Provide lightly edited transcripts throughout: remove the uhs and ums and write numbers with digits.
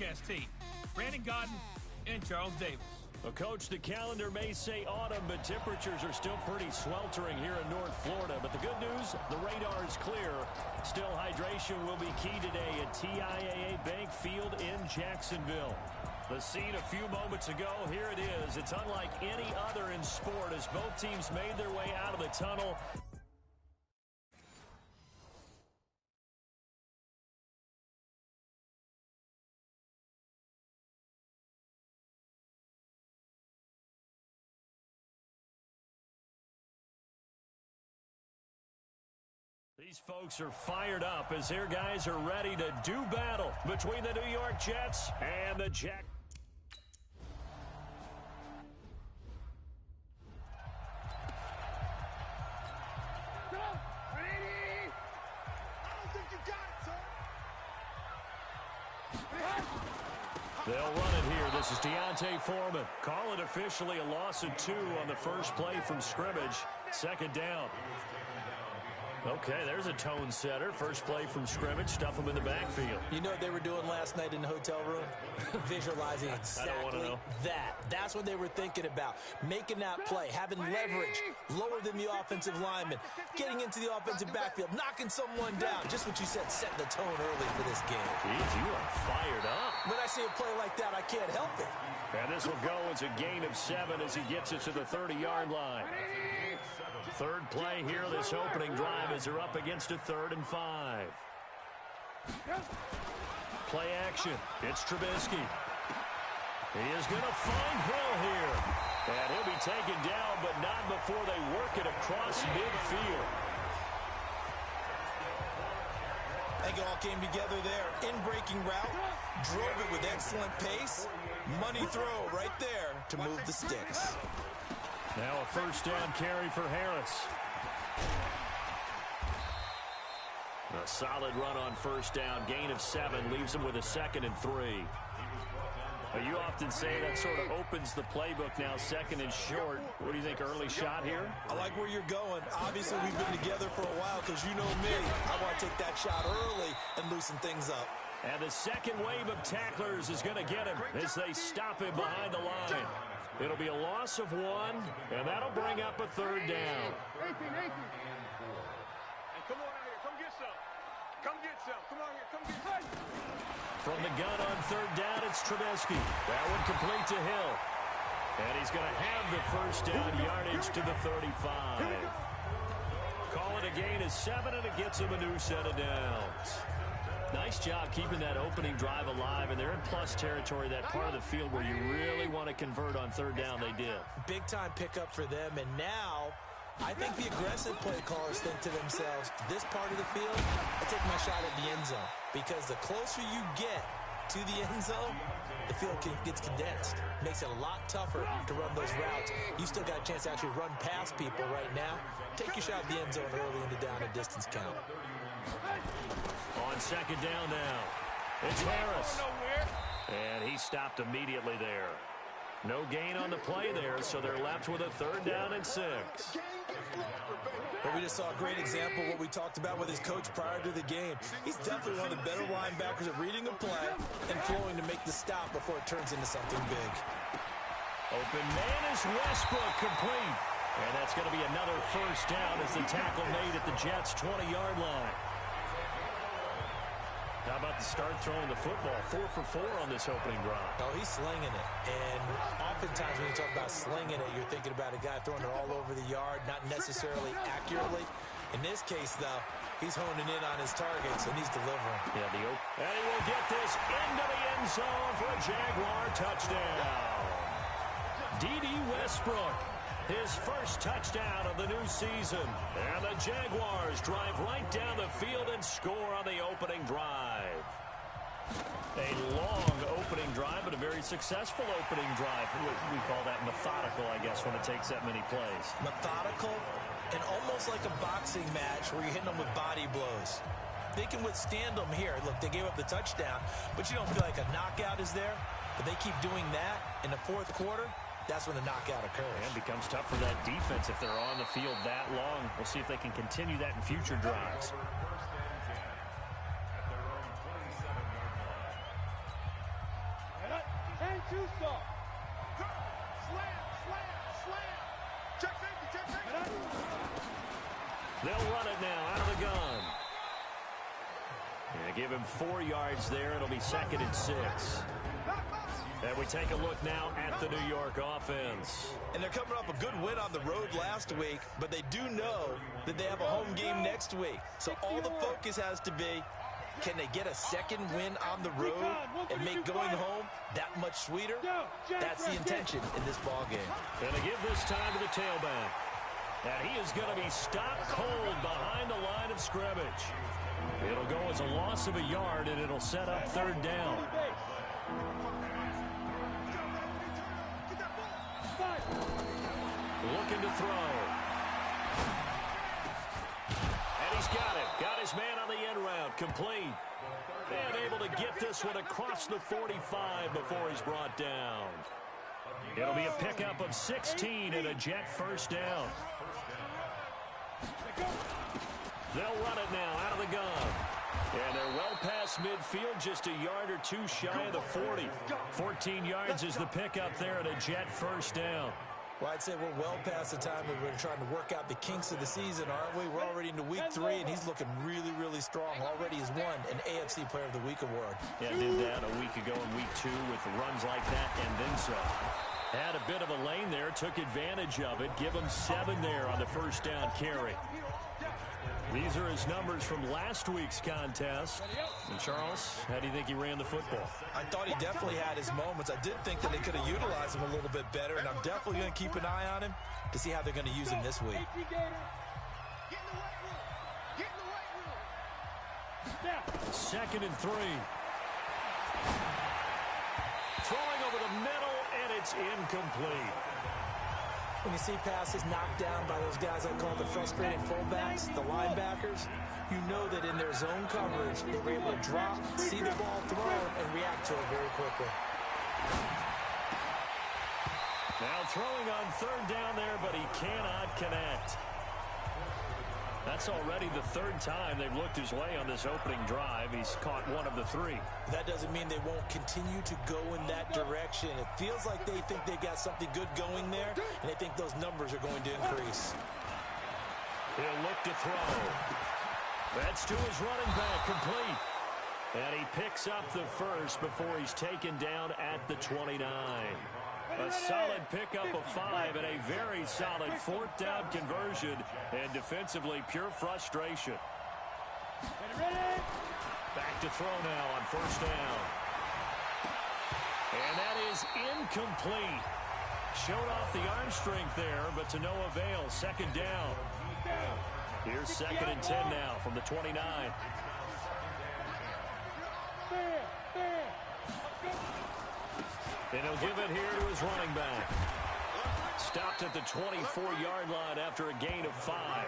broadcast team, Brandon Godden and Charles Davis. Well, Coach, the calendar may say autumn, but temperatures are still pretty sweltering here in North Florida. But the good news, the radar is clear. Still, hydration will be key today at TIAA Bank Field in Jacksonville. The scene a few moments ago, here it is. It's unlike any other in sport as both teams made their way out of the tunnel. These folks are fired up as their guys are ready to do battle between the New York Jets and the Jack. They'll run it here. This is Deontay Foreman. Call it officially a loss of 2 on the first play from scrimmage. Second down. Okay, there's a tone setter. First play from scrimmage, stuff them in the backfield. You know what they were doing last night in the hotel room? Visualizing exactly that. That's what they were thinking about. Making that play, having leverage, lower than the offensive lineman, getting into the offensive backfield, knocking someone down. Just what you said, setting the tone early for this game. Jeez, you are fired up. When I see a play like that, I can't help it. And this will go as a gain of 7 as he gets it to the 30-yard line. Third play here, this opening drive as they're up against a 3rd and 5. Play action. It's Trubisky. He is going to find Hill here. And he'll be taken down, but not before they work it across midfield. I think it all came together there. In-breaking route, drove it with excellent pace. Money throw right there to move the sticks. Now a first down carry for Harris. A solid run on first down. Gain of 7 leaves him with a 2nd and 3. You often say that sort of opens the playbook now, 2nd and short. What do you think, early shot here? I like where you're going. Obviously, we've been together for a while because you know me. I want to take that shot early and loosen things up. And the second wave of tacklers is going to get him as they stop him behind the line. It'll be a loss of 1, and that'll bring up a 3rd down. 18. Hey, come on out here. Come get some. Come get some. Come on here. Come get some. From the gun on 3rd down, it's Trubisky. That one complete to Hill. And he's going to have the first down yardage to the 35. Call it a gain of 7, and it gets him a new set of downs. Nice job keeping that opening drive alive, and they're in plus territory, that part of the field where you really want to convert on 3rd down. They did. Big-time pickup for them, and now I think the aggressive play callers think to themselves, this part of the field, I take my shot at the end zone, because the closer you get to the end zone, the field gets condensed. Makes it a lot tougher to run those routes. You still got a chance to actually run past people right now. Take your shot at the end zone early in the down and distance count. On 2nd down now, it's Harris. And he stopped immediately there. No gain on the play there, so they're left with a 3rd down and 6. But we just saw a great example of what we talked about with his coach prior to the game. He's definitely one of the better linebackers at reading a play and flowing to make the stop before it turns into something big. Open man is Westbrook, complete. And that's going to be another first down as the tackle made at the Jets' 20-yard line. How about the start throwing the football? 4 for 4 on this opening drive. Oh, he's slinging it. And oftentimes when you talk about slinging it, you're thinking about a guy throwing it all over the yard, not necessarily accurately. In this case, though, he's honing in on his targets, and he's delivering. Yeah, and he will get this into the end zone for a Jaguar touchdown. D.D. Westbrook, his first touchdown of the new season. And the Jaguars drive right down the field and score on the opening drive. A long opening drive, but a very successful opening drive. We call that methodical, I guess, when it takes that many plays. Methodical and almost like a boxing match where you're hitting them with body blows. They can withstand them here. Look, they gave up the touchdown, but you don't feel like a knockout is there. But they keep doing that in the 4th quarter. That's when the knockout occurs. And it becomes tough for that defense if they're on the field that long. We'll see if they can continue that in future drives. too soft. Slam, slam, slam. Check safety, check safety. They'll run it now out of the gun. Yeah, give him 4 yards there. It'll be 2nd and 6. And we take a look now at the New York offense. And they're coming off a good win on the road last week, but they do know that they have a home game next week. So all the focus has to be, can they get a second win on the road and make going home that much sweeter? That's the intention in this ball game. And they give this time to the tailback. And he is going to be stopped cold behind the line of scrimmage. It'll go as a loss of a yard, and it'll set up 3rd down. Looking to throw. And he's got it. Got his man on the end route. Complete. And able to get this one across the 45 before he's brought down. It'll be a pickup of 16 and a Jet 1st down. They'll run it now out of the gun. And they're well past midfield, just a yard or 2 shy of the 40. 14 yards is the pickup there and a Jet 1st down. Well, I'd say we're well past the time that we're trying to work out the kinks of the season, aren't we? We're already into week 3, and he's looking really, really strong. Already has won an AFC Player of the Week award. Yeah, did that a week ago in week 2 with runs like that and then some. Had a bit of a lane there, took advantage of it. Give him 7 there on the 1st down carry. These are his numbers from last week's contest. And Charles, how do you think he ran the football? I thought he definitely had his moments. I did think that they could have utilized him a little bit better, and I'm definitely going to keep an eye on him to see how they're going to use him this week. Second and 3. Throwing over the middle, and it's incomplete. When you see passes knocked down by those guys I call the frustrated fullbacks, the linebackers, you know that in their zone coverage, they were able to drop, see the ball thrown, and react to it very quickly. Now throwing on 3rd down there, but he cannot connect. That's already the 3rd time they've looked his way on this opening drive. He's caught 1 of the 3. That doesn't mean they won't continue to go in that direction. It feels like they think they got something good going there, and they think those numbers are going to increase. He'll look to throw. That's to his running back, complete. And he picks up the 1st before he's taken down at the 29. A solid pickup of 5 and a very solid 4th down conversion, and defensively pure frustration. Back to throw now on 1st down. And that is incomplete. Showed off the arm strength there, but to no avail. 2nd down. Here's 2nd and 10 now from the 29. And he'll give it here to his running back. Stopped at the 24-yard line after a gain of 5.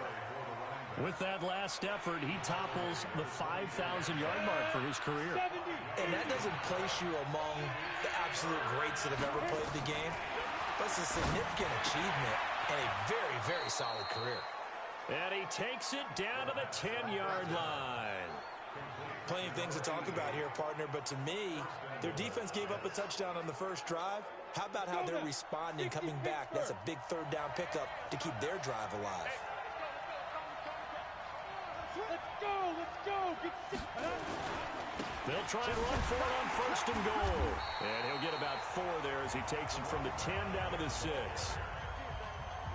With that last effort, he topples the 5,000-yard mark for his career. And that doesn't place you among the absolute greats that have ever played the game. But it's a significant achievement and a very, very solid career. And he takes it down to the 10-yard line. Plenty of things to talk about here, partner, but to me, their defense gave up a touchdown on the 1st drive. How about how they're responding, coming back? That's a big 3rd down pickup to keep their drive alive. Let's go. They'll try and run for it on 1st and goal. And he'll get about 4 there as he takes it from the 10 down to the 6.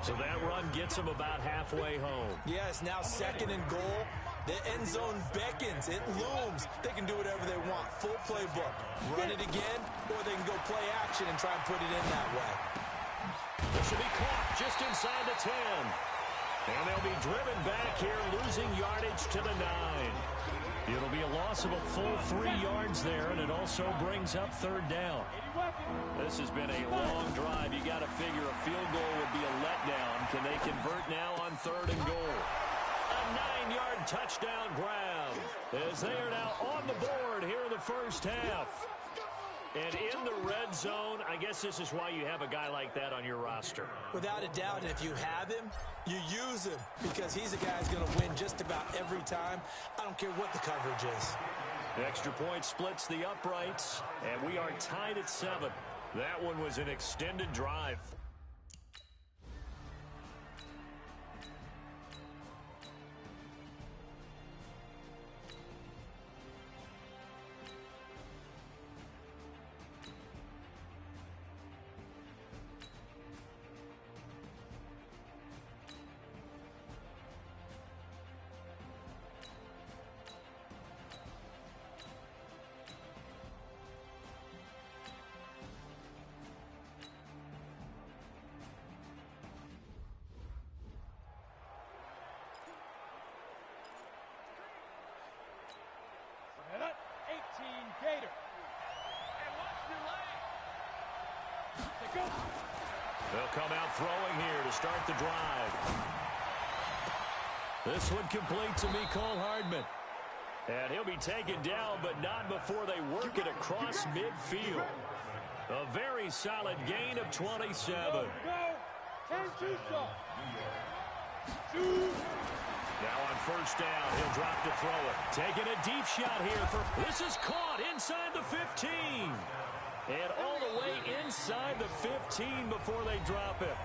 So that run gets him about halfway home. Yeah, it's now 2nd and goal. The end zone beckons. It looms. They can do whatever they want. Full playbook. Run it again, or they can go play action and try and put it in that way. This should be caught just inside the 10. And they'll be driven back here, losing yardage to the 9. It'll be a loss of a full 3 yards there, and it also brings up 3rd down. This has been a long drive. You got to figure a field goal would be a letdown. Can they convert now on 3rd and goal? A 9-yard touchdown grab as they are now on the board here in the 1st half. And in the red zone, I guess this is why you have a guy like that on your roster. Without a doubt, and if you have him, you use him because he's a guy who's going to win just about every time. I don't care what the coverage is. The extra point splits the uprights, and we are tied at 7. That one was an extended drive. Gator. And watch your leg. Go. They'll come out throwing here to start the drive. This one complete to Mecole Hardman. And he'll be taken down, but not before they work it across midfield. A very solid gain of 27. Go. Turn two shot. Two. Now on first down, he'll drop to throw it. Taking a deep shot here for... This is caught inside the 15. And all the way inside the 15 before they drop it.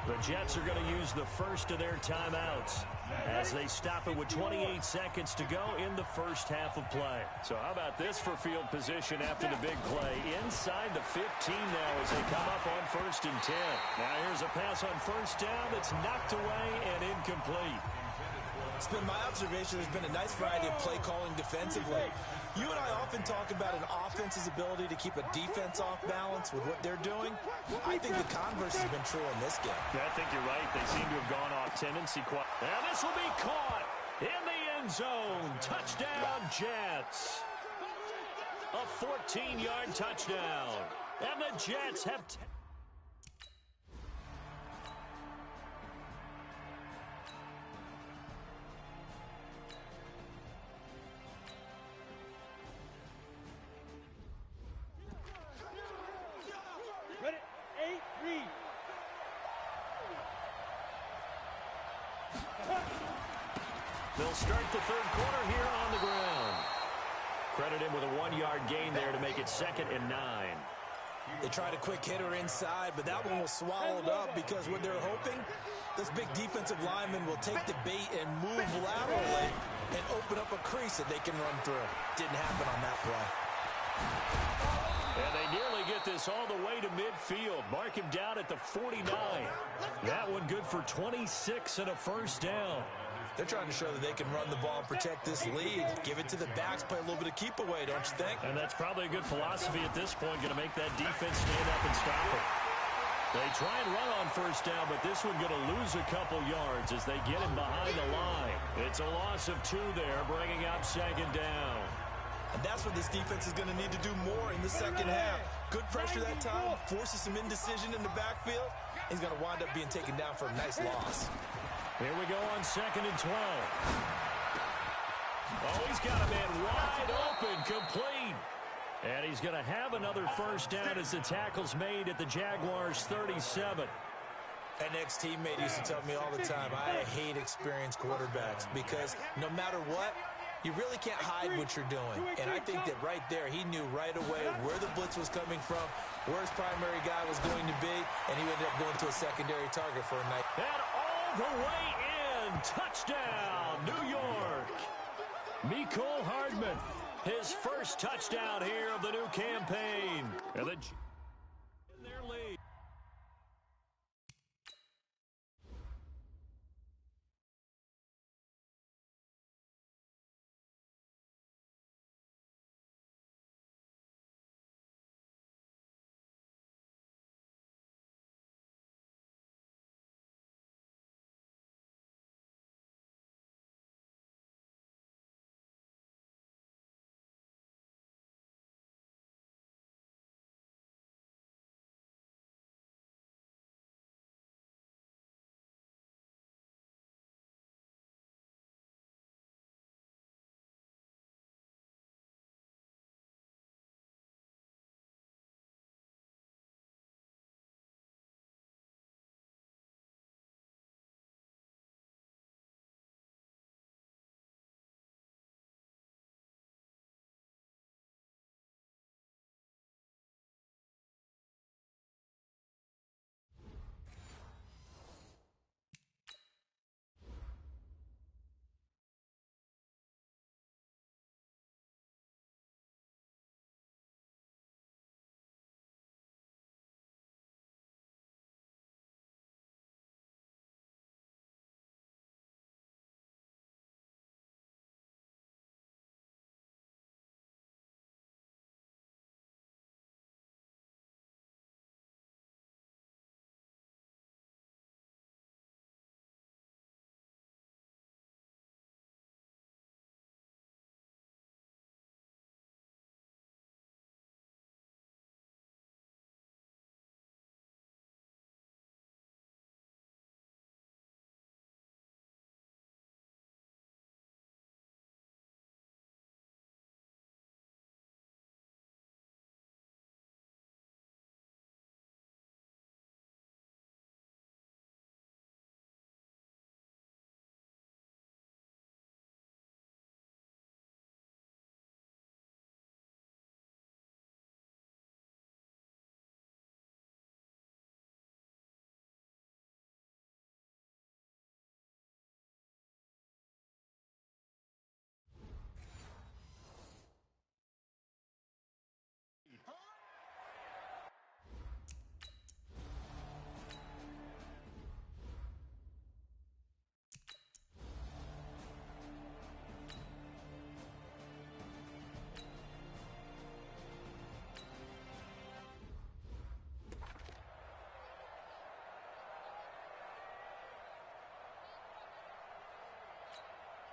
The Jets are going to use the first of their timeouts as they stop it with 28 seconds to go in the first half of play. So how about this for field position after the big play? Inside the 15 now as they come up on first and 10. Now here's a pass on first down that's knocked away and incomplete. It's been my observation there's been a nice variety of play calling defensively. You and I often talk about an offense's ability to keep a defense off balance with what they're doing. I think the converse has been true in this game. Yeah, I think you're right. They seem to have gone off tendency. And this will be caught in the end zone. Touchdown, Jets. A 14-yard touchdown. And the Jets have... They'll start the third quarter here on the ground. Credit him with a 1-yard gain there to make it 2nd and 9. They tried a quick hitter inside, but that one was swallowed up because what they're hoping, this big defensive lineman will take the bait and move laterally and open up a crease that they can run through. Didn't happen on that play. And they nearly get this all the way to midfield. Mark him down at the 49. That one good for 26 and a first down. They're trying to show that they can run the ball and protect this lead. Give it to the backs, play a little bit of keep away, don't you think? And that's probably a good philosophy at this point, going to make that defense stand up and stop it. They try and run on first down, but this one going to lose a couple yards as they get him behind the line. It's a loss of 2 there, bringing up 2nd down. And that's what this defense is going to need to do more in the second half. Good pressure that time, forces some indecision in the backfield. He's going to wind up being taken down for a nice loss. Here we go on 2nd and 12. Oh, he's got a man wide open, complete. And he's going to have another first down as the tackle's made at the Jaguars' 37. An ex-teammate used to tell me all the time, I hate experienced quarterbacks because no matter what, you really can't hide what you're doing. And I think that right there, he knew right away where the blitz was coming from, where his primary guy was going to be, and he ended up going to a secondary target for a night. And all the way in, touchdown, New York. Mecole Hardman, his first touchdown here of the new campaign. And the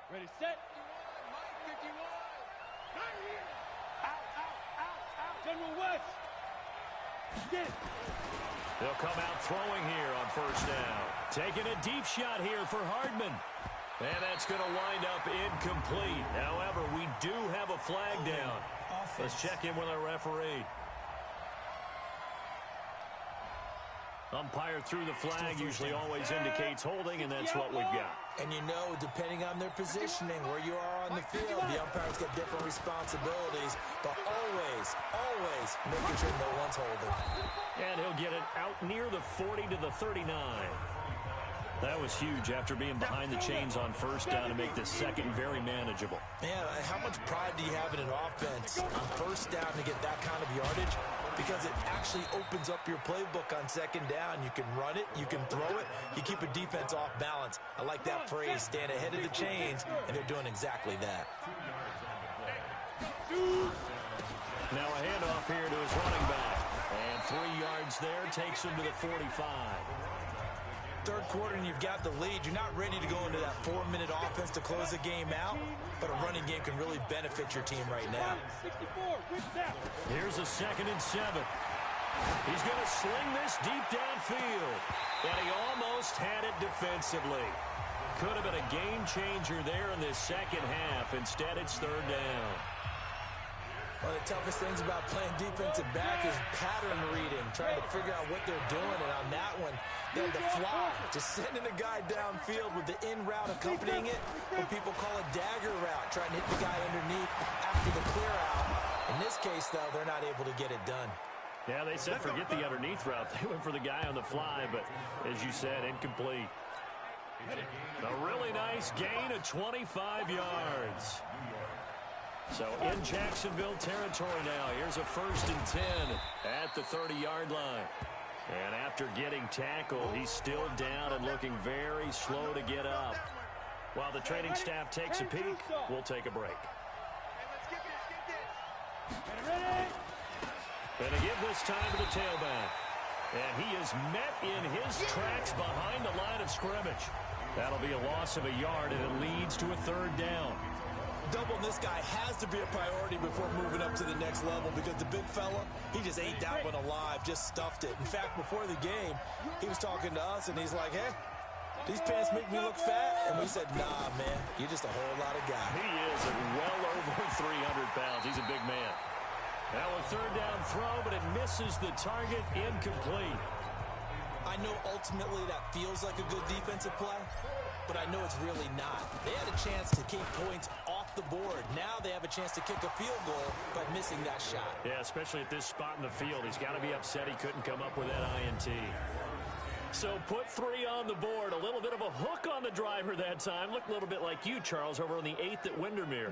Ready, set. Mike 51. Right here. Out. General West. Get. They'll come out throwing here on first down. Taking a deep shot here for Hardman. And that's going to wind up incomplete. However, we do have a flag down. Let's check in with our referee. Umpire threw the flag, usually always indicates holding, and that's what we've got. And you know, depending on their positioning, where you are on the field, the umpires get different responsibilities, but always making sure no one's holding. And he'll get it out near the 40 to the 39. That was huge after being behind the chains on first down to make this second very manageable. Yeah, how much pride do you have in an offense on first down to get that kind of yardage? Because it actually opens up your playbook on second down. You can run it, you can throw it, you keep a defense off balance. I like that phrase, stand ahead of the chains, and they're doing exactly that. Now a handoff here to his running back. And 3 yards there takes him to the 45. Third quarter and you've got the lead. You're not ready to go into that 4-minute offense to close the game out, but a running game can really benefit your team right now. Here's a 2nd and 7. He's going to sling this deep downfield, and he almost had it defensively. Could have been a game changer there in this second half. Instead, it's 3rd down. One of the toughest things about playing defensive back is pattern reading, trying to figure out what they're doing. And on that one, they had the fly, just sending a guy downfield with the in route accompanying it, what people call a dagger route, trying to hit the guy underneath after the clear out. In this case, though, they're not able to get it done. Yeah, they said forget the underneath route. They went for the guy on the fly, but as you said, incomplete. A really nice gain of 25 yards. So in Jacksonville territory now. Here's a 1st and 10 at the 30-yard line. And after getting tackled, he's still down and looking very slow to get up. While the training staff takes a peek, we'll take a break. And to give this time to the tailback. And he is met in his tracks behind the line of scrimmage. That'll be a loss of a yard, and it leads to a 3rd down. Doubling this guy has to be a priority before moving up to the next level, because the big fella, he just ate that one alive, just stuffed it. In fact, before the game, he was talking to us, and he's like, hey, these pants make me look fat? And we said, nah, man, you're just a whole lot of guy. He is well over 300 pounds. He's a big man. Now a 3rd down throw, but it misses the target, incomplete. I know ultimately that feels like a good defensive play, but I know it's really not. They had a chance to keep points off the board. Now they have a chance to kick a field goal by missing that shot. Yeah, especially at this spot in the field. He's got to be upset he couldn't come up with that INT. So put 3 on the board. A little bit of a hook on the driver that time. Looked a little bit like you, Charles, over on the 8th at Windermere.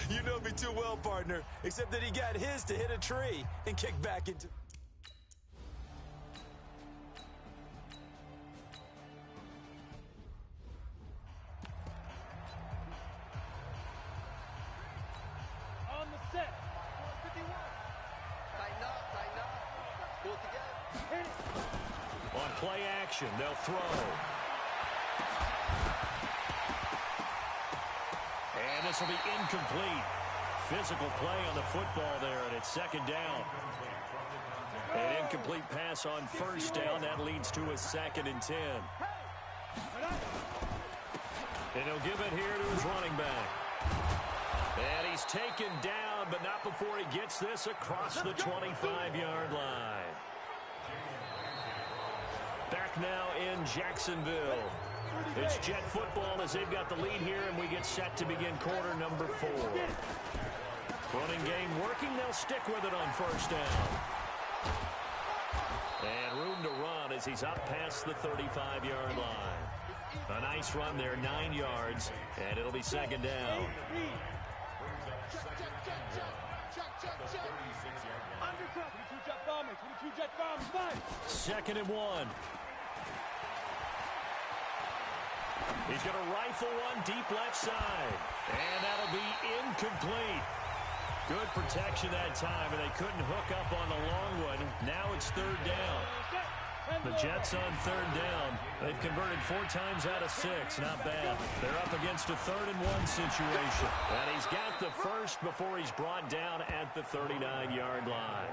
You know me too well, partner, except that he got his to hit a tree and kick back into... On play action, they'll throw. And this will be incomplete. Physical play on the football there, and it's 2nd down. An incomplete pass on 1st down. That leads to a 2nd and 10. And he'll give it here to his running back. And he's taken down, but not before he gets this across the 25-yard line. Back now in Jacksonville. It's Jet football as they've got the lead here, and we get set to begin quarter number 4. Running game working. They'll stick with it on 1st down. And room to run as he's up past the 35-yard line. A nice run there, 9 yards, and it'll be 2nd down. Second and 1. He's going to rifle one deep left side. And that'll be incomplete. Good protection that time, and they couldn't hook up on the long one. Now it's 3rd down. The Jets on third down. They've converted 4 times out of 6. Not bad. They're up against a 3rd and 1 situation. And he's got the first before he's brought down at the 39-yard line.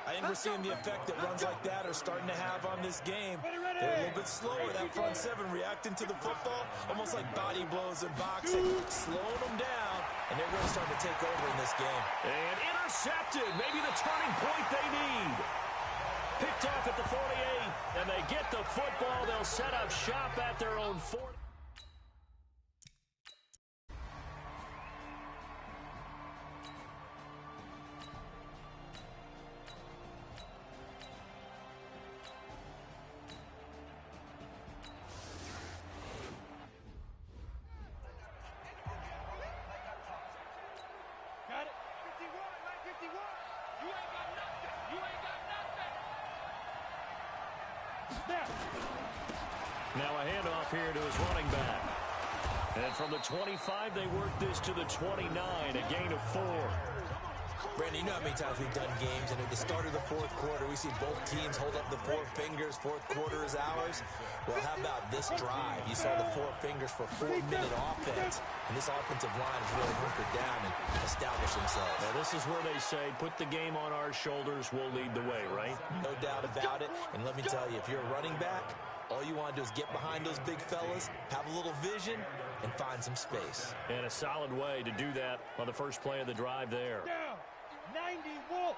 I think we're seeing the effect that runs like that are starting to have on this game. They're a little bit slower, that front 7 reacting to the football, almost like body blows in boxing, slowing them down, and they're really starting to take over in this game. And intercepted, maybe the turning point they need. Picked off at the 48, and they get the football. They'll set up shop at their own 40. Got it. 51, like 51. You ain't got nothing. You ain't got nothing. Snap. Now a handoff here to his running back. And from the 25, they work this to the 29, a gain of 4. Brandon, you know how many times we've done games, and at the start of the fourth quarter, we see both teams hold up the 4 fingers. Fourth quarter is ours. Well, how about this drive? You saw the 4 fingers for 4-minute offense, and this offensive line has really hunkered down and established themselves. Now, this is where they say, put the game on our shoulders, we'll lead the way, right? No doubt about it. And let me tell you, if you're a running back, all you want to do is get behind those big fellas, have a little vision, and find some space. And a solid way to do that on the first play of the drive there. Down. 90 Wolf.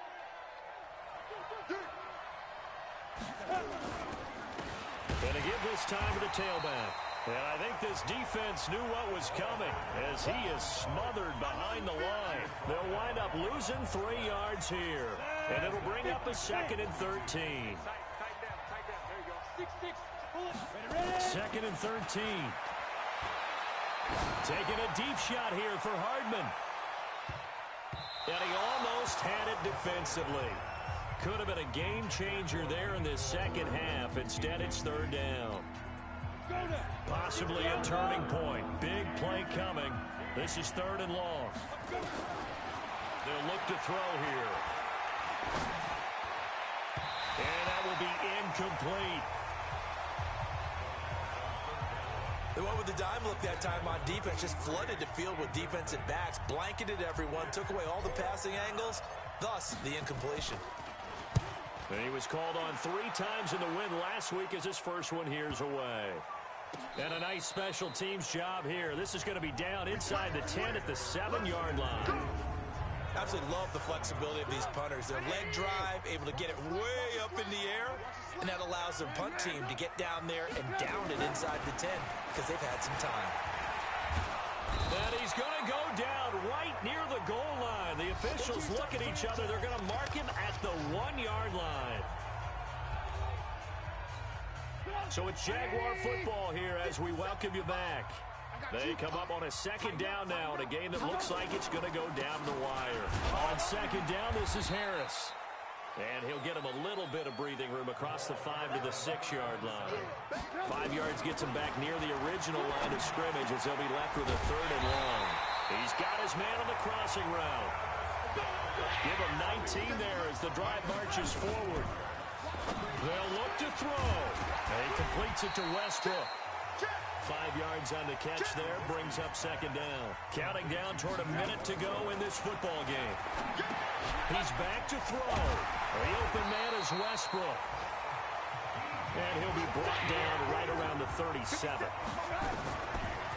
Gonna give this time to the tailback. And I think this defense knew what was coming as he is smothered behind the line. They'll wind up losing 3 yards here. And it'll bring up a 2nd and 13. Tight down. There you go. 6-6. Pull it. Ready. 2nd and 13. Taking a deep shot here for Hardman. And he almost had it defensively. Could have been a game changer there in this second half. Instead, it's 3rd down. Possibly a turning point. Big play coming. This is 3rd and long. They'll look to throw here. And that will be incomplete. They went with the dime look that time on defense, just flooded the field with defensive backs, blanketed everyone, took away all the passing angles, thus the incompletion. And he was called on 3 times in the win last week as his first one here's away. And a nice special teams job here. This is going to be down inside the 10 at the 7-yard line. Absolutely love the flexibility of these punters. Their leg drive, able to get it way up in the air, and that allows their punt team to get down there and down it inside the 10 because they've had some time. And he's going to go down right near the goal line. The officials look at each other. They're going to mark him at the 1-yard line. So it's Jaguar football here as we welcome you back. They come up on a 2nd down now in a game that looks like it's going to go down the wire. On 2nd down, this is Harris. And he'll get him a little bit of breathing room across the 5 to the 6-yard line. 5 yards gets him back near the original line of scrimmage as he'll be left with a 3rd and long. He's got his man on the crossing route. Give him 19 there as the drive marches forward. They'll look to throw. And he completes it to Westbrook. 5 yards on the catch there, brings up 2nd down. Counting down toward a minute to go in this football game. He's back to throw. The open man is Westbrook. And he'll be brought down right around the 37.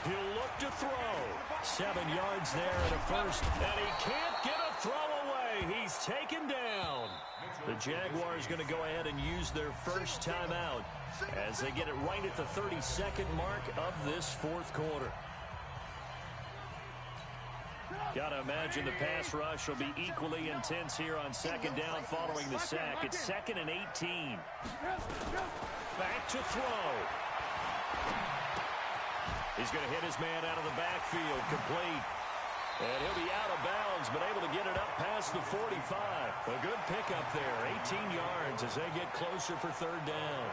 He'll look to throw. 7 yards there and a first. And he can't get a throw away. He's taken down. The Jaguars going to go ahead and use their first timeout as they get it right at the 32nd mark of this 4th quarter. Got to imagine the pass rush will be equally intense here on 2nd down following the sack. It's 2nd and 18. Back to throw. He's going to hit his man out of the backfield, complete. And he'll be out of bounds, but able to get it up past the 45. A good pickup there, 18 yards as they get closer for 3rd down.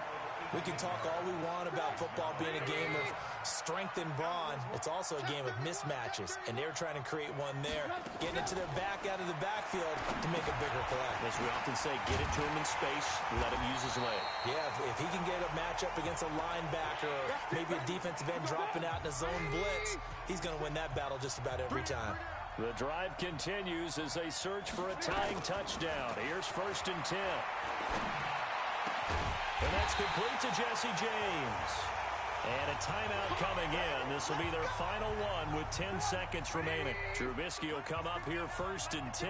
We can talk all we want about football being a game of strength and brawn. It's also a game of mismatches, and they're trying to create one there, getting it to their back out of the backfield to make a bigger play. As we often say, get it to him in space, let him use his leg. Yeah, if he can get a matchup against a linebacker or maybe a defensive end dropping out in a zone blitz, he's going to win that battle just about every time. The drive continues as they search for a tying touchdown. Here's 1st and 10. And that's complete to Jesse James. And a timeout coming in. This will be their final one with 10 seconds remaining. Trubisky will come up here 1st and 10.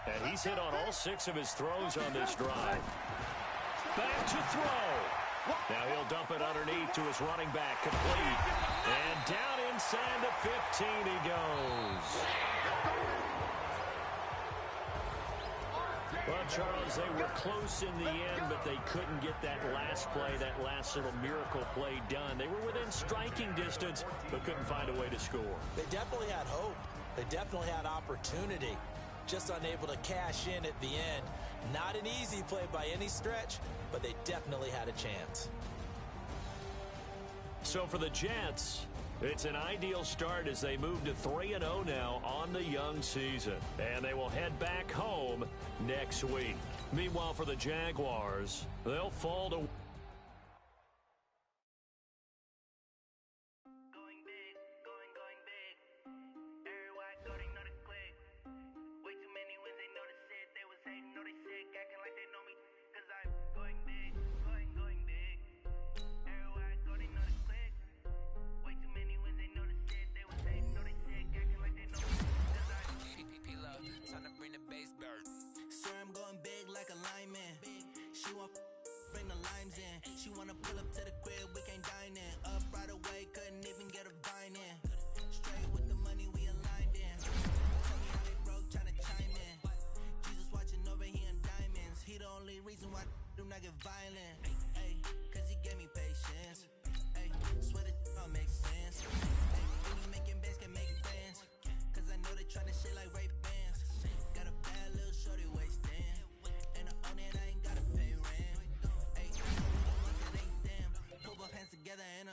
And he's hit on all 6 of his throws on this drive. Back to throw. Now he'll dump it underneath to his running back, complete. And down inside the 15 he goes. Well, Charles, they were close in the end, but they couldn't get that last play, that last little miracle play done. They were within striking distance, but couldn't find a way to score. They definitely had hope. They definitely had opportunity. Just unable to cash in at the end. Not an easy play by any stretch, but they definitely had a chance. So for the Jets, it's an ideal start as they move to 3-0 now on the young season. And they will head back home next week. Meanwhile, for the Jaguars, they'll fall to...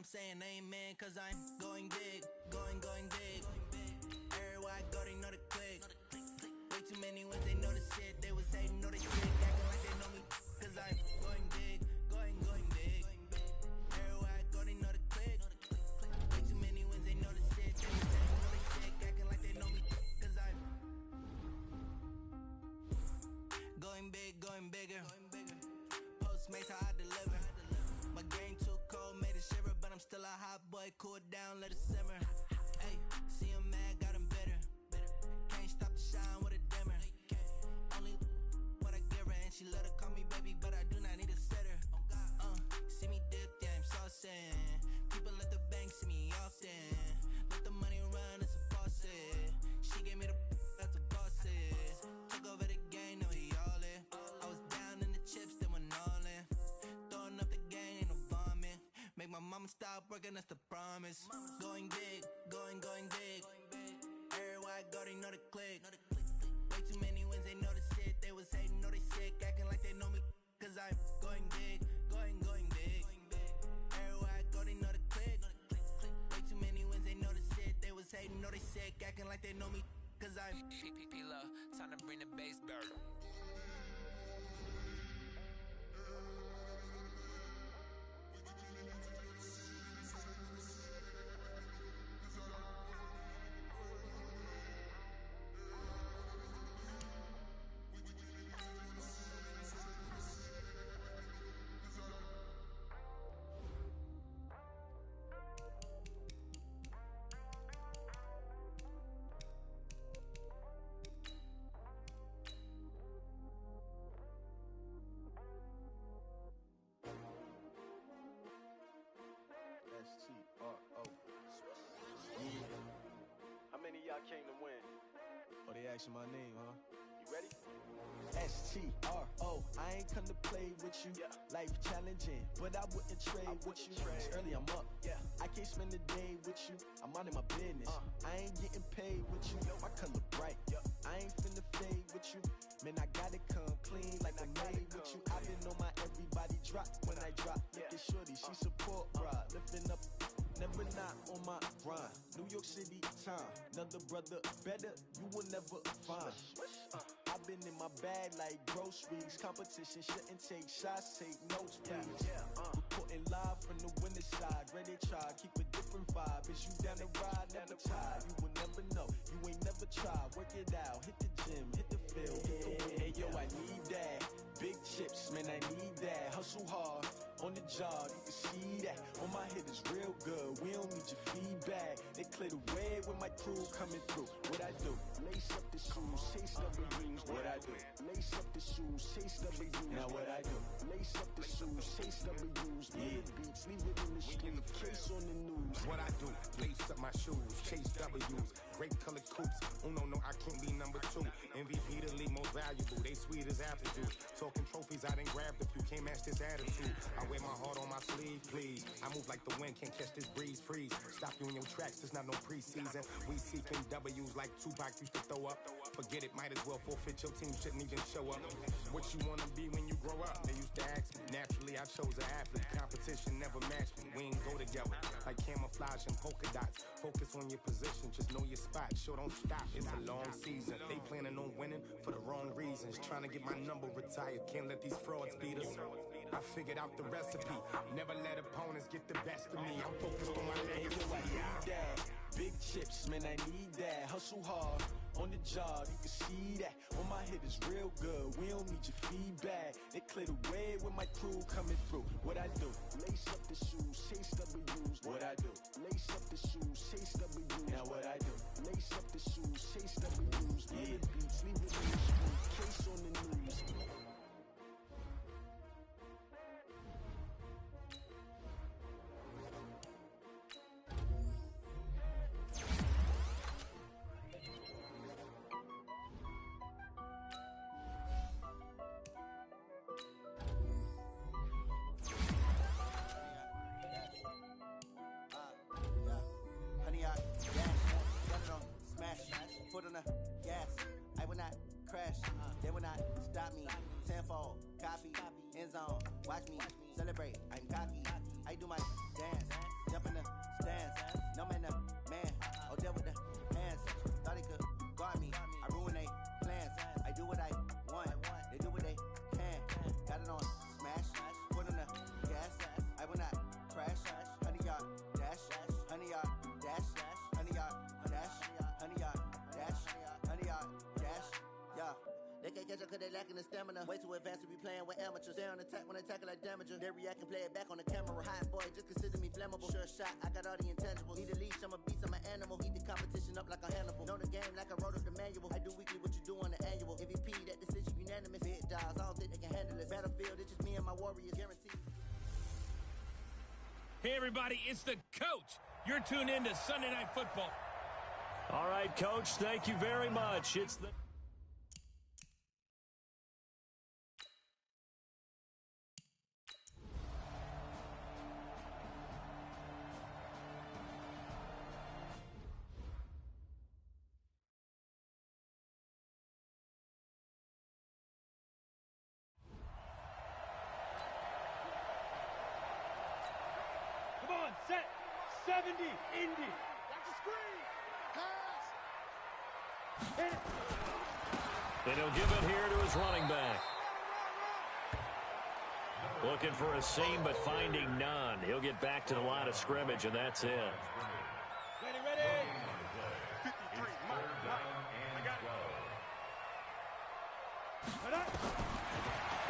Saying amen, cause I'm going big, going big. Everywhere I go, they know the click. Way too many wins, they know the shit. They was hating, know they sick, acting like they know me, cause I'm going big, going big. Everywhere I go, they know the click. Way too many wins, they know the shit. They was hating, know they sick, acting like they know me, cause I'm going big, going bigger. Postmates, how I deliver. My game too cold, made it shiver, but I'm still a hot boy. Cool down, let it simmer. Hey, see him mad, got him bitter. Can't stop the shine with a dimmer. Only what I give her, and she let her call me baby, but I do not need a sitter. See me dip, yeah, I'm saucing. People at the bank see me often. Let the money run, it's a faucet. She gave me the that's a boss is. Took over the game, now he all in. I was down in the chips, they went all in. Throwing up the game, ain't no bombing. Make my mama stop working, that's the promise. Going big, going big. Everywhere I go, they know the click. Way too many wins, they know the shit. They was hating, know they sick, acting like they know me, cause I'm going big, going big. Everywhere I go, they know the click. Way too many wins, they know the shit. They was hating, know they sick, acting like they know me, cause I'm P-P-P-Love, time to bring the bass back. S-T-R-O. How many of y'all came to win? Oh, they asking my name, huh? You ready? S-T-R-O. I ain't come to play with you. Yeah. Life challenging, but I wouldn't trade with you. It's early, I'm up. Yeah. I can't spend the day with you. I'm out of my business. I ain't getting paid with you. My color bright. I ain't finna fade with you. Man, I gotta come clean like I made with you. I've been on my everybody drop when I drop. Look at shorty. not on my grind. New York City time. Another brother better, you will never find. I've been in my bag like groceries. Competition shouldn't take shots, take notes, please. Reporting live from the winter side. Ready to try, keep a different vibe. Is you down the ride, never tired. You will never know, you ain't never tried. Work it out, hit the gym, hit the field, hit the wind. Hey yo, I need that. Big chips, man, I need that. Hustle hard, on the job, you can see that. On my hit is real good, we don't need your feedback. They clear the way with my crew coming through. What I do? Lace up the shoes, chase W's. What I do? Lace up the shoes, chase W's. Now what I do? Lace up the shoes, chase W's. Yeah, beats, leave it in the street, case on the news. What I do? Lace up my shoes, chase W's. Great colored coops. Uno, no, I can't be number 2. MVP, the league most valuable. They sweet as apple juice. Talking trophies, I done grabbed a few. Can't match this attitude. I wear my heart on my sleeve, please. I move like the wind, can't catch this breeze. Freeze. Stop you in your tracks, it's not no preseason. We seeking W's like Tupac used to throw up. Forget it, might as well forfeit. Your team shouldn't even show up. What you wanna be when you grow up? They used to ask me. Naturally, I chose an athlete. Competition never matched me. We ain't go together like camouflage and polka dots. Focus on your position, just know your spot. Sure, don't stop. It's a long season. They planning on winning for the wrong reasons. Trying to get my number retired. Can't let these frauds beat us. I figured out the recipe. Never let opponents get the best of me. I'm focused on my legacy. I need that. Big chips, man, I need that. Hustle hard, on the job, you can see that. On my hit is real good, we don't need your feedback. They clear the way with my crew coming through. What I do? Lace up the shoes, chase W's. What I do? Lace up the shoes, chase W's. Now what I do? Lace up the shoes, chase W's. Yeah, beats, leave it in the street, case on the news. Foot on the gas, I will not crash, they will not stop me. Tenfold, copy, end zone, watch me celebrate. I'm cocky, I do my dance, jump in the stands. No man, the man, oh deal with the hands. Thought he could guard me, I ruin they plans. I do what I want, they do what they can. Got it on smash, foot on the gas, I will not crash. 100-yard dash, 100-yard dash, 100-yard dash, 100-yard. They can't catch up cause they lacking the stamina. Way too advanced to be playing with amateurs. They on attack when they tackle like damager. They react and play it back on the camera. Hot boy, just consider me flammable. Sure shot, I got all the intangibles. Need a leash, I'm a beast, I'm an animal. Eat the competition up like a Hannibal. Know the game like I wrote up the manual. I do weekly what you do on the annual. MVP, that decision unanimous. Big dials, I don't think they can handle it. Battlefield, it's just me and my warriors, guaranteed. Hey, everybody, it's the coach. You're tuned in to Sunday Night Football. All right, Coach, thank you very much. It's the... Come on, set. 70, Indy. That's a screen. Pass. Hit it. And he'll give it here to his running back. Looking for a seam, but finding none. He'll get back to the line of scrimmage, and that's it. Ready, ready. 53, Mike. I got it.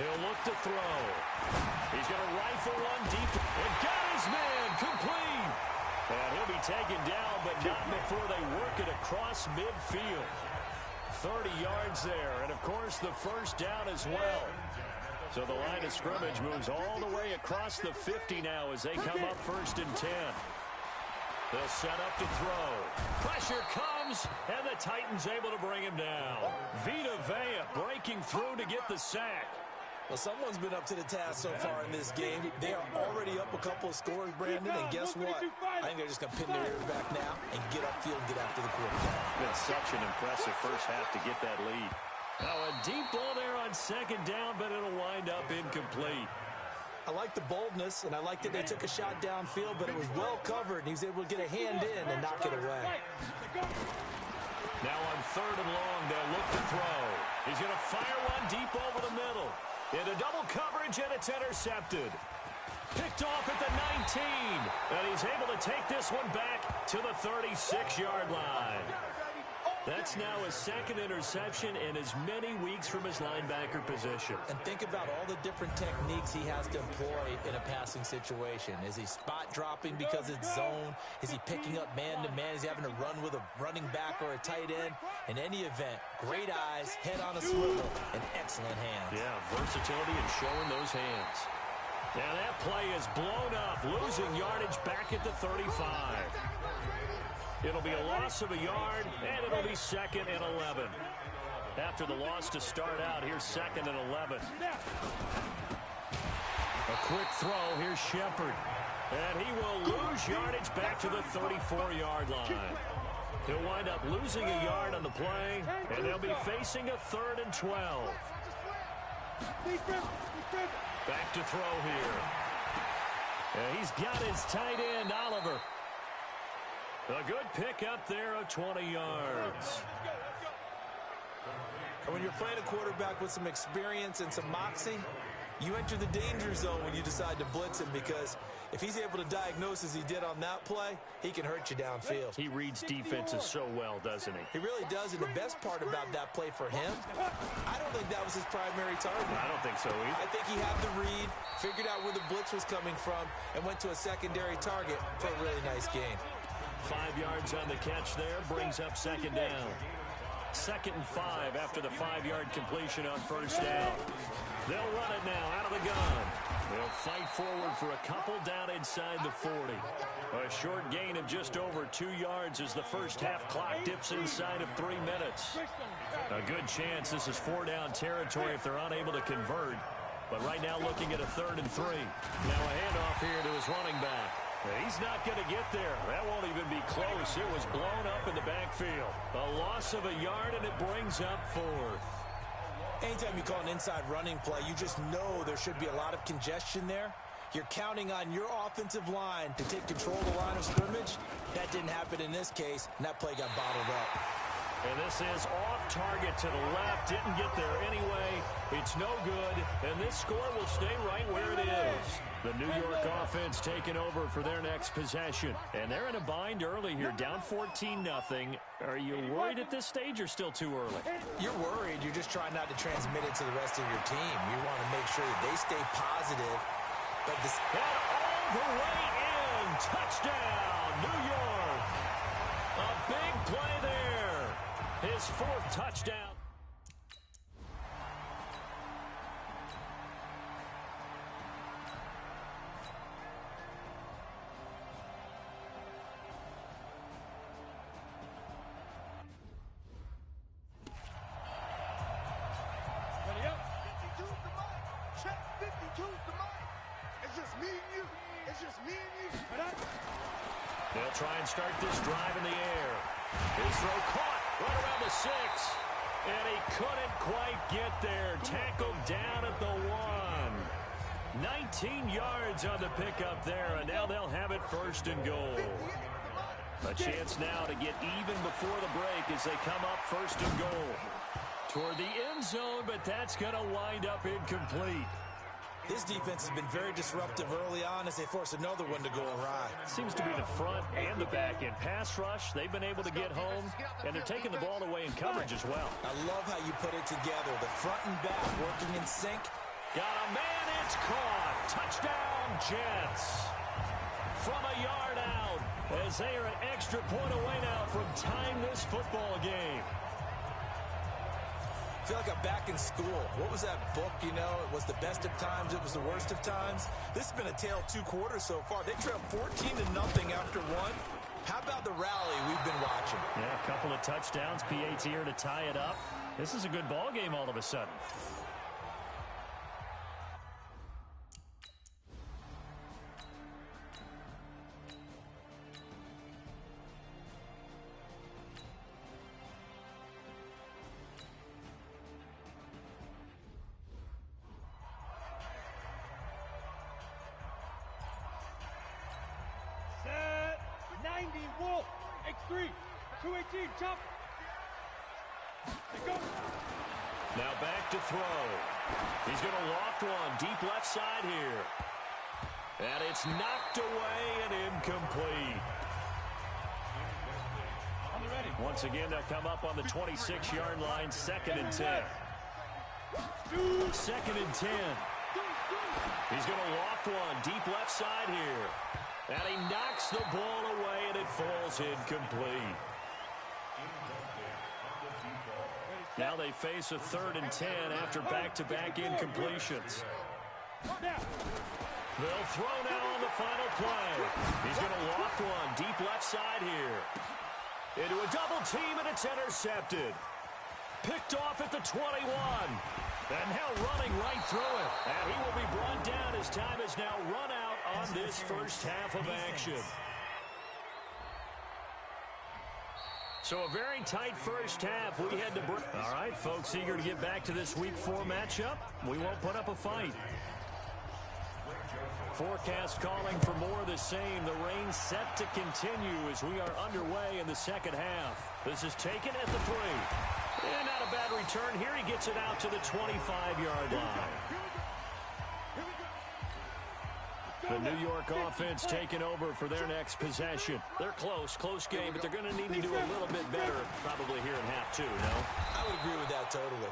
He'll look to throw. He's going to rifle one deep. And got his man complete. And he'll be taken down, but not before they work it across midfield. 30 yards there, and of course the first down as well. So the line of scrimmage moves all the way across the 50 now as they come up 1st and 10. They'll set up to throw. Pressure comes, and the Titans able to bring him down. Vita Vea breaking through to get the sack. Well, someone's been up to the task so far in this game. They are already up a couple of scores, Brandon, and guess what? I think they're just going to pin their ears back now and get upfield and get after the quarterback. Been such an impressive first half to get that lead. Now a deep ball there on 2nd down, but it'll wind up incomplete. I like the boldness, and I like that they took a shot downfield, but it was well covered, and he was able to get a hand in and knock it away. Now on 3rd and long, they'll look to throw. He's going to fire one deep over the middle. Into double coverage, and it's intercepted. Picked off at the 19, and he's able to take this one back to the 36-yard line. That's now his 2nd interception in as many weeks from his linebacker position. And think about all the different techniques he has to employ in a passing situation. Is he spot dropping because it's zone? Is he picking up man-to-man? Is he having to run with a running back or a tight end? In any event, great eyes, head on a swivel, and excellent hands. Yeah, versatility and showing those hands. Now that play is blown up, losing yardage back at the 35. It'll be a loss of a yard, and it'll be 2nd and 11. After the loss to start out, here's 2nd and 11. A quick throw, here's Shepard. And he will lose yardage back to the 34-yard line. He'll wind up losing a yard on the play, and they'll be facing a 3rd and 12. Back to throw here. And he's got his tight end, Oliver. A good pick up there of 20 yards. And when you're playing a quarterback with some experience and some moxie, you enter the danger zone when you decide to blitz him, because if he's able to diagnose as he did on that play, he can hurt you downfield. He reads defenses so well, doesn't he? He really does, and the best part about that play for him, I don't think that was his primary target. I don't think so either. I think he had the read, figured out where the blitz was coming from, and went to a secondary target for a really nice gain. 5 yards on the catch there, brings up 2nd down. 2nd and 5 after the 5-yard completion on 1st down. They'll run it now out of the gun. They'll fight forward for a couple down inside the 40. A short gain of just over 2 yards as the first half clock dips inside of 3 minutes. A good chance this is 4-down territory if they're unable to convert. But right now looking at a 3rd and 3. Now a handoff here to his running back. He's not going to get there. That won't even be close. It was blown up in the backfield. A loss of a yard, and it brings up 4th. Anytime you call an inside running play, you just know there should be a lot of congestion there. You're counting on your offensive line to take control of the line of scrimmage. That didn't happen in this case, and that play got bottled up. And this is off target to the left. Didn't get there anyway. It's no good, and this score will stay right where it is. The New York offense taking over for their next possession. And they're in a bind early here, down 14-0. Are you worried at this stage or still too early? You're worried. You're just trying not to transmit it to the rest of your team. You want to make sure that they stay positive. But this... And all the way in. Touchdown, New York. A big play there. His 4th touchdown. They'll try and start this drive in the air. His throw caught right around the 6. And he couldn't quite get there. Tackled down at the 1. 19 yards on the pickup there, and now they'll have it 1st and goal. A chance now to get even before the break as they come up 1st and goal. Toward the end zone, but that's going to wind up incomplete. This defense has been very disruptive early on as they force another one to go awry. Seems to be the front and the back end. Pass rush, they've been able to get home, and they're taking the ball away in coverage as well. I love how you put it together. The front and back working in sync. Got a man, it's caught. Touchdown, Jets. From a yard out, as they are an extra point away now from tying this football game. I feel like I'm back in school. What was that book, you know? It was the best of times, it was the worst of times. This has been a tale of 2 quarters so far. They trailed 14-0 after 1. How about the rally we've been watching? Yeah, a couple of touchdowns. PAT here to tie it up. This is a good ball game all of a sudden. 218, chop. Go. Now back to throw. He's going to loft one deep left side here. And it's knocked away and incomplete. Once again, they'll come up on the 26-yard line, 2nd and 10. 2nd and 10. He's going to loft one deep left side here. And he knocks the ball away, and it falls incomplete. Now they face a 3rd and 10 after back-to-back incompletions. They'll throw now on the final play. He's going to loft one deep left side here. Into a double team, and it's intercepted. Picked off at the 21. And now running right through it. And he will be brought down as time has now run out on this first half of action. So a very tight first half. We had to break. All right, folks, eager to get back to this Week 4 matchup. We won't put up a fight. Forecast calling for more of the same. The rain set to continue as we are underway in the second half. This is taken at the 3. And not a bad return here. He gets it out to the 25-yard line. The New York offense taking over for their next possession. They're close game, but they're going to need to do a little bit better probably here in half 2, no? I would agree with that totally.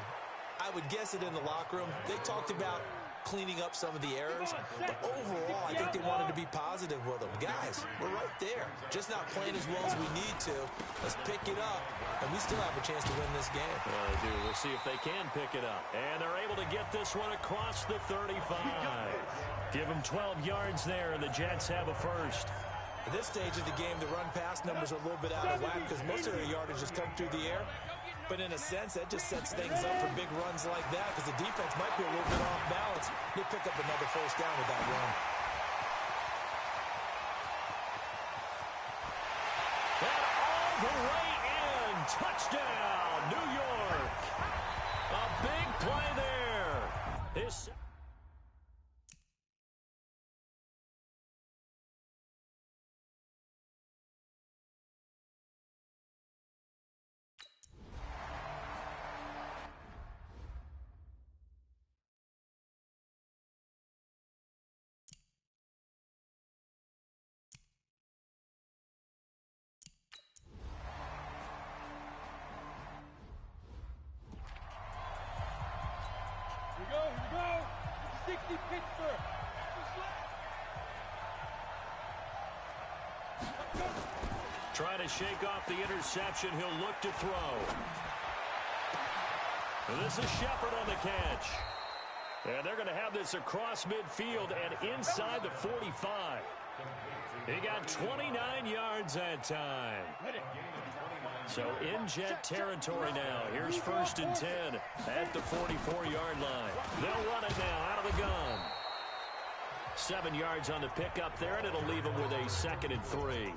I would guess it in the locker room. They talked about cleaning up some of the errors, but overall, I think they wanted to be positive with them. Guys, we're right there. Just not playing as well as we need to. Let's pick it up, and we still have a chance to win this game. Well, they do. We'll see if they can pick it up. And they're able to get this one across the 35. Give them 12 yards there, and the Jets have a first. At this stage of the game, the run-pass numbers are a little bit out of whack because most of their yardage has come through the air. But in a sense, that just sets things up for big runs like that because the defense might be a little bit off balance. They pick up another first down with that run. And all the way in. Touchdown, New York. A big play there. This... Here we go. 60 Pittsburgh. Trying to shake off the interception. He'll look to throw. And this is Shepard on the catch. And they're going to have this across midfield and inside the 45. He got 29 yards that time. So in Jet territory now. Here's 1st and 10 at the 44-yard line. They'll run it now out of the gun. 7 yards on the pickup there, and it'll leave them with a 2nd and 3.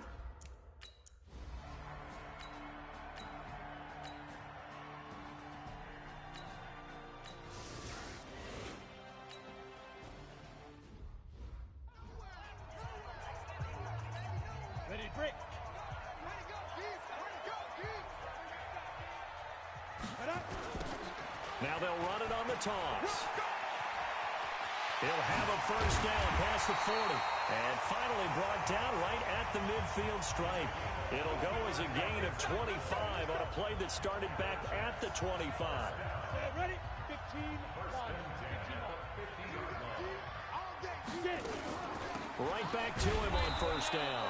Ready, break. Now they'll run it on the toss. He'll have a first down past the 40. And finally brought down right at the midfield stripe. It'll go as a gain of 25 on a play that started back at the 25. Ready? 15. Right back to him on first down.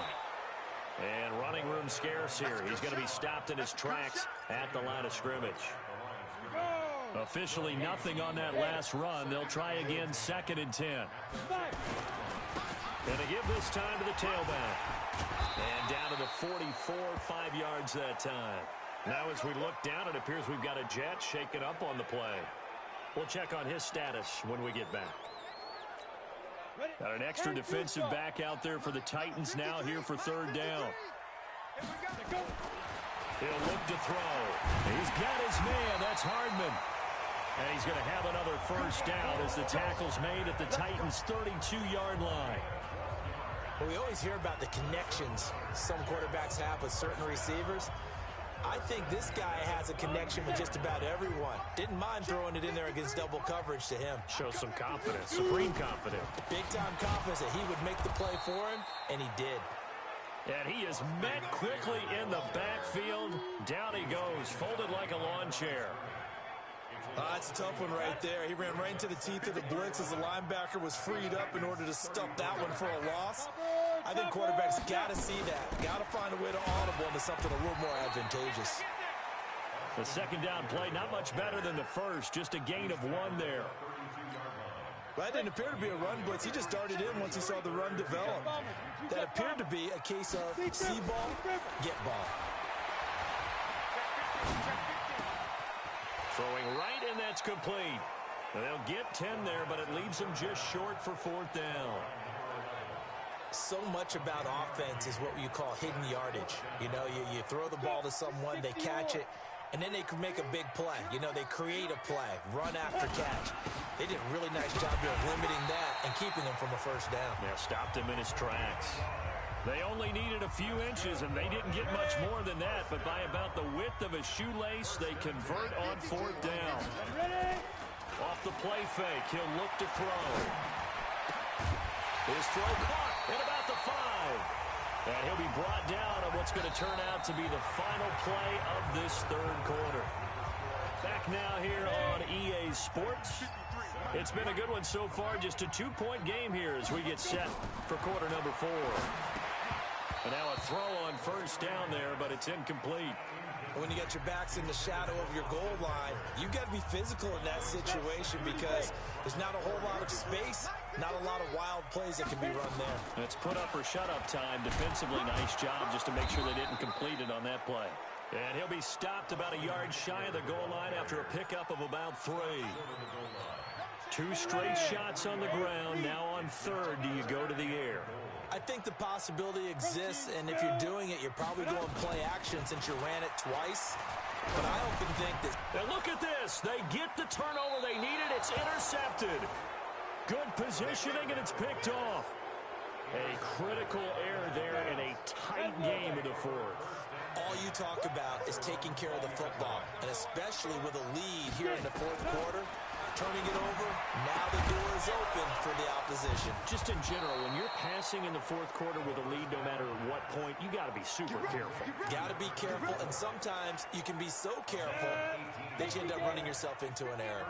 And running room scarce here. He's going to be stopped in his tracks at the line of scrimmage. Officially nothing on that last run. They'll try again 2nd and 10. And they give this time to the tailback. And down to the 44, 5 yards that time. Now as we look down, it appears we've got a Jet shaking up on the play. We'll check on his status when we get back. Got an extra defensive back out there for the Titans now here for 3rd down. He'll look to throw. He's got his man. That's Hardman. And he's going to have another first down as the tackle's made at the Titans' 32-yard line. Well, we always hear about the connections some quarterbacks have with certain receivers. I think this guy has a connection with just about everyone. Didn't mind throwing it in there against double coverage to him. Shows some confidence, supreme confidence. Big-time confidence that he would make the play for him, and he did. And he is met quickly in the backfield. Down he goes, folded like a lawn chair. That's a tough one right there. He ran right into the teeth of the blitz as the linebacker was freed up in order to stop that one for a loss. I think quarterbacks got to see that. Got to find a way to audible into something a little more advantageous. The second down play, not much better than the first. Just a gain of 1 there. That didn't appear to be a run blitz. He just darted in once he saw the run develop. That appeared to be a case of see ball, get ball. Throwing right, and that's complete. They'll get 10 there, but it leaves them just short for 4th down. So much about offense is what you call hidden yardage. You know, you throw the ball to someone, they catch it, and then they can make a big play. You know, they create a play, run after catch. They did a really nice job here of limiting that and keeping him from a first down. Yeah, stopped him in his tracks. They only needed a few inches, and they didn't get much more than that, but by about the width of a shoelace, they convert on 4th down. Off the play fake, he'll look to throw. His throw caught at about the 5. And he'll be brought down on what's going to turn out to be the final play of this 3rd quarter. Back now here on EA Sports. It's been a good one so far, just a 2-point game here as we get set for quarter number 4. And now a throw on 1st down there, but it's incomplete. When you got your backs in the shadow of your goal line, you've got to be physical in that situation because there's not a whole lot of space, not a lot of wild plays that can be run there. That's put up or shut up time. Defensively, nice job just to make sure they didn't complete it on that play. And he'll be stopped about a yard shy of the goal line after a pickup of about 3. 2 straight shots on the ground. Now on 3rd, do you go to the air? I think the possibility exists, and if you're doing it, you're probably going play action since you ran it twice. But I often think that... And look at this. They get the turnover they needed. It's intercepted. Good positioning, and it's picked off. A critical error there in a tight game of the 4th. All you talk about is taking care of the football, and especially with a lead here in the 4th quarter. Turning it over, now the door is open for the opposition. Just in general, when you're passing in the 4th quarter with a lead, no matter what point, you got to be super careful. Got to be careful, and sometimes you can be so careful that you end up running yourself into an error.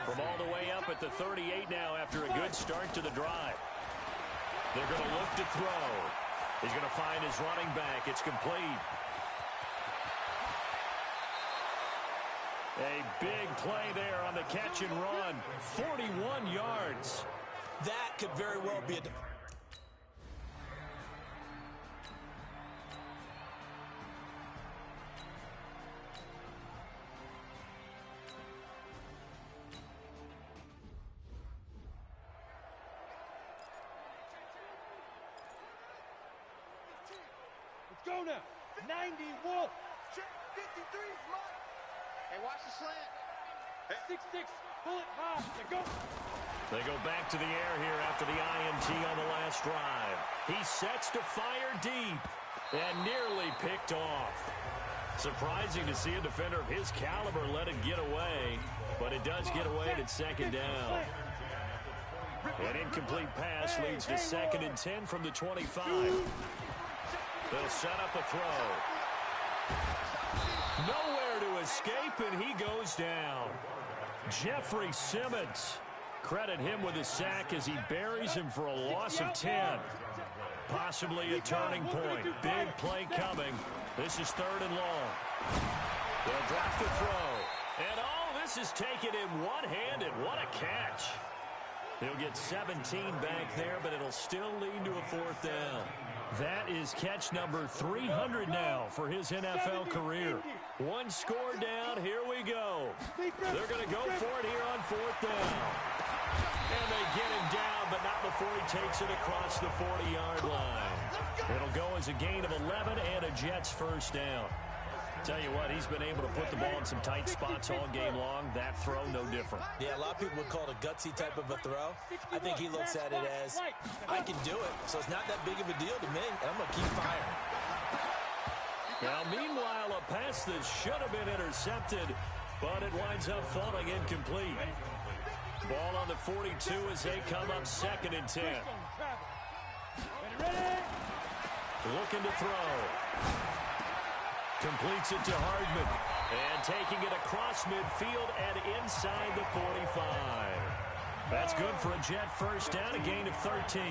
From all the way up at the 38 now after a good start to the drive. They're going to look to throw. He's going to find his running back. It's complete. A big play there on the catch and run. 41 yards. That could very well be a... Let's go now. 91. Check 53's mark. Hey, watch the slant. 6-6, pull it high. Now go. They go back to the air here after the INT on the last drive. He sets to fire deep and nearly picked off. Surprising to see a defender of his caliber let it get away, but it does get away at 2nd down. An incomplete pass leads to 2nd and 10 from the 25. They'll set up a throw. Nowhere to escape, and he goes down. Jeffrey Simmons. Credit him with a sack as he buries him for a loss of 10. Possibly a turning point. Big play coming. This is 3rd and long. They'll draft a throw. And oh, this is taken in one-handed. What a catch. He'll get 17 back there, but it'll still lead to a 4th down. That is catch number 300 now for his NFL career. 1 score down. Here we go. They're going to go for it here on 4th down. And they get him down, but not before he takes it across the 40-yard line. It'll go as a gain of 11 and a Jets first down. Tell you what, he's been able to put the ball in some tight spots all game long. That throw, no different. Yeah, a lot of people would call it a gutsy type of a throw. I think he looks at it as, I can do it, so it's not that big of a deal to me, and I'm going to keep firing. Now, meanwhile, a pass that should have been intercepted, but it winds up falling incomplete. Ball on the 42 as they come up 2nd and 10. Looking to throw. Completes it to Hardman. And taking it across midfield and inside the 45. That's good for a Jet first down, a gain of 13.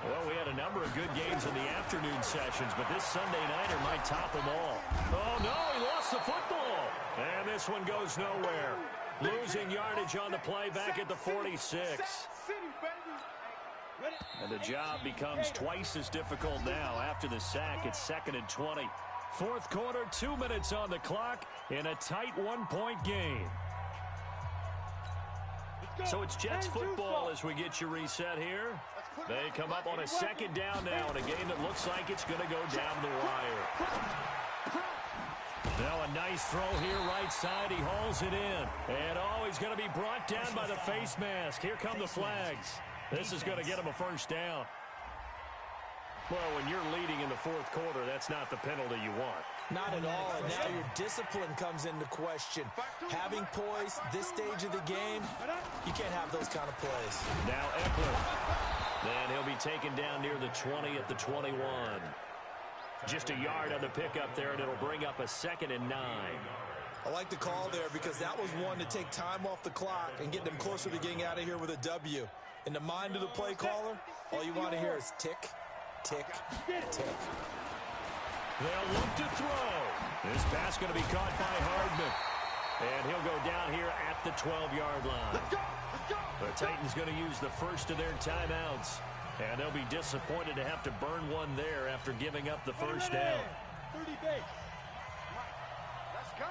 Well, we had a number of good games in the afternoon sessions, but this Sunday nighter might top them all. Oh, no, he lost the football. And this one goes nowhere. Losing yardage on the play back at the 46. And the job becomes twice as difficult now after the sack. It's 2nd and 20. Fourth quarter, 2 minutes on the clock in a tight 1-point game. So it's Jets football as we get you reset here. They come up on a 2nd down now in a game that looks like it's going to go down the wire. Now a nice throw here right side. He hauls it in. And he's going to be brought down by the face mask. Here come the flags. This is going to get him a first down. Well, when you're leading in the fourth quarter, that's not the penalty you want. Not at all. And now your discipline comes into question. Having poise this stage of the game, you can't have those kind of plays. Now Eckler. And he'll be taken down near the 20 at the 21. Just a yard on the pickup there, and it'll bring up a 2nd and 9. I like the call there because that was one to take time off the clock and get them closer to getting out of here with a W. In the mind of the play caller, all you want to hear is tick, tick, tick. They'll look to throw. This pass going to be caught by Hardman. And he'll go down here at the 12-yard line. The Titans going to use the first of their timeouts. And they'll be disappointed to have to burn one there after giving up the first down. 30 base. Let's go.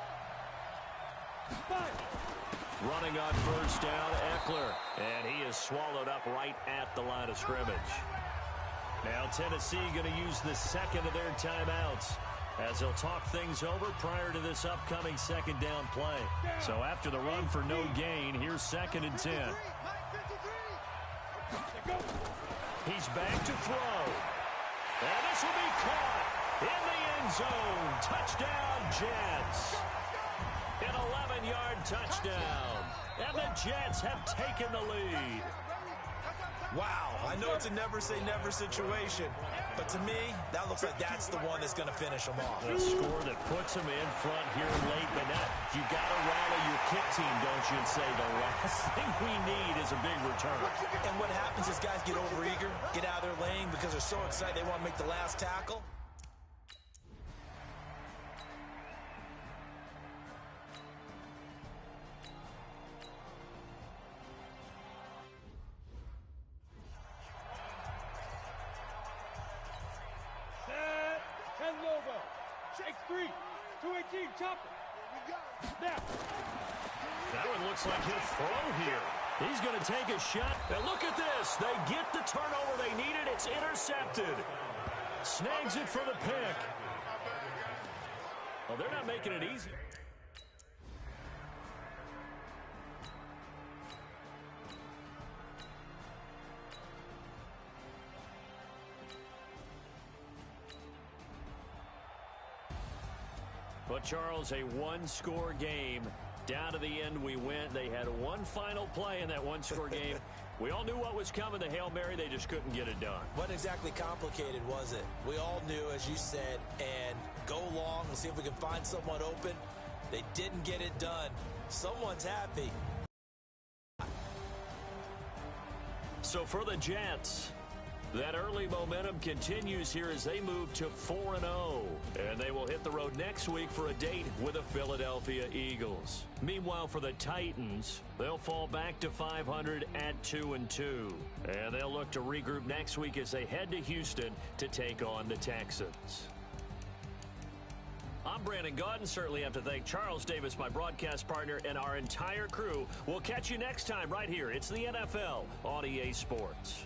5. Running on first down, Eckler. And he is swallowed up right at the line of scrimmage. Now Tennessee going to use the second of their timeouts as they'll talk things over prior to this upcoming 2nd down play. So after the run for no gain, here's 2nd and 10. He's back to throw. And this will be caught in the end zone. Touchdown, Jets. An 11-yard touchdown. And the Jets have taken the lead. Wow, I know it's a never-say-never situation, but to me, that looks like that's the one that's going to finish them off. A score that puts them in front here late, but you got to rally your kick team, don't you, and say the last thing we need is a big return. And what happens is guys get overeager, get out of their lane because they're so excited they want to make the last tackle. That one looks like he'll throw here. He's going to take a shot. And look at this. They get the turnover they needed. It's intercepted. Snags it for the pick. Well, they're not making it easy. But, Charles, a one-score game. Down to the end we went. They had one final play in that one-score game. We all knew what was coming, the Hail Mary. They just couldn't get it done. Wasn't exactly complicated, was it? We all knew, as you said, and go long and see if we can find someone open. They didn't get it done. Someone's happy. So for the Jets, that early momentum continues here as they move to 4-0. And they will hit the road next week for a date with the Philadelphia Eagles. Meanwhile, for the Titans, they'll fall back to 500 at 2-2. And they'll look to regroup next week as they head to Houston to take on the Texans. I'm Brandon Gaudin. Certainly have to thank Charles Davis, my broadcast partner, and our entire crew. We'll catch you next time right here. It's the NFL on EA Sports.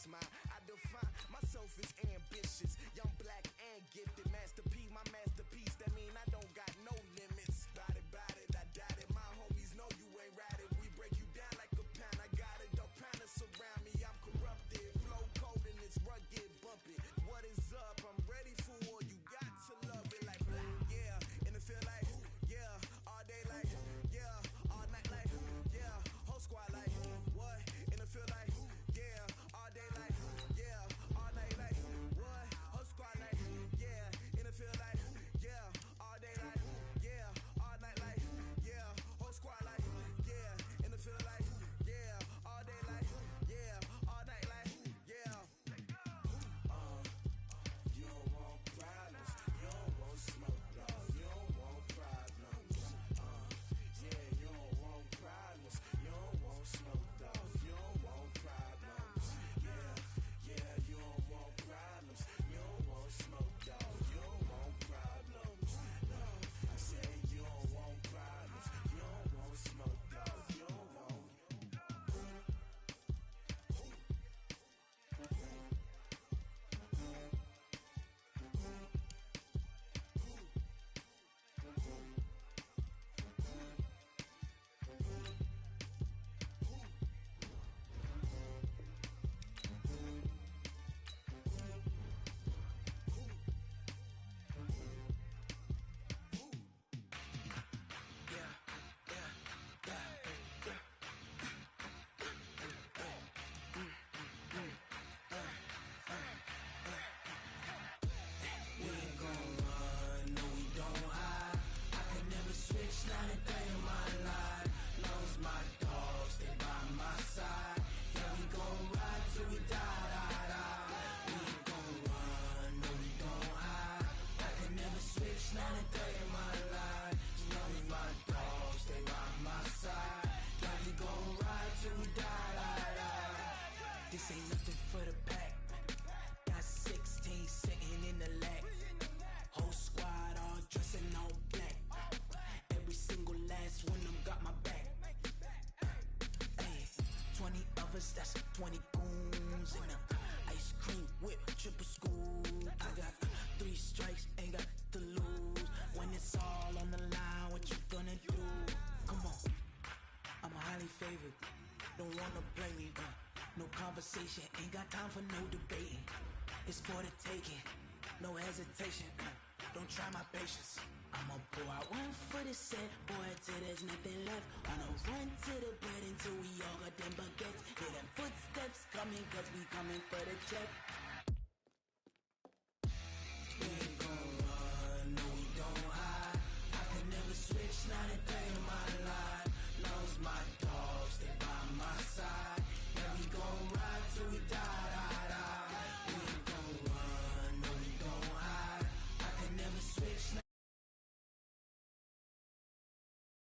is mine. I define myself as ambitious, young, black, and gifted. Master P, my masterpiece. That mean I don't got no limits. Bout it, I doubt it. My homies know you ain't ratted. We break you down like a pound. I got it, don't pound us around me. I'm corrupted, flow cold and it's rugged, bumpy. What is up? I'm ready for war. You got to love it like yeah, and it feel like yeah, all day like yeah, all night like yeah, whole squad like what? And it feel like yeah, all day like yeah, all night like what? Whole squad like yeah, and it feel like yeah, all day like yeah, all night like yeah, whole squad like yeah, and it feel like yeah, all day like yeah, all night like yeah. You don't want problems, you don't want smoke, no, you don't want problems. Yeah, you don't want problems, you don't want smoke, dog, you don't want problems. Yeah, you don't want problems, you don't want smoke, dog, you don't want problems. No, I said you don't want problems, you don't want smoke, dog, you don't want. We ain't gon' run, no we don't hide. I can never switch, not a day in my life. Long as my dogs, they by my side. Yeah, we gon' ride till we die. We ain't gon' run, no we don't hide. I can never switch, not a day in my life. Long as my dogs, they by my side. Yeah, we gon' ride till we die. This ain't nothing for the pack. Got 16 sitting in the lap. Whole squad all dressing all black. Every single last one of them got my back. Hey, 20 of us, that's 20 goons. And ice cream whip, triple scoop. I got 3 strikes, ain't got to lose. When it's all on the line, what you gonna do? Come on, I'm highly favored. Don't wanna blame me, no conversation, ain't got time for no debating. It's for the taking, no hesitation. Don't try my patience. I'ma pour out one for the set, boy, till there's nothing left. Wanna run to the bread until we all got them baguettes. Hear them footsteps coming, cause we coming for the check.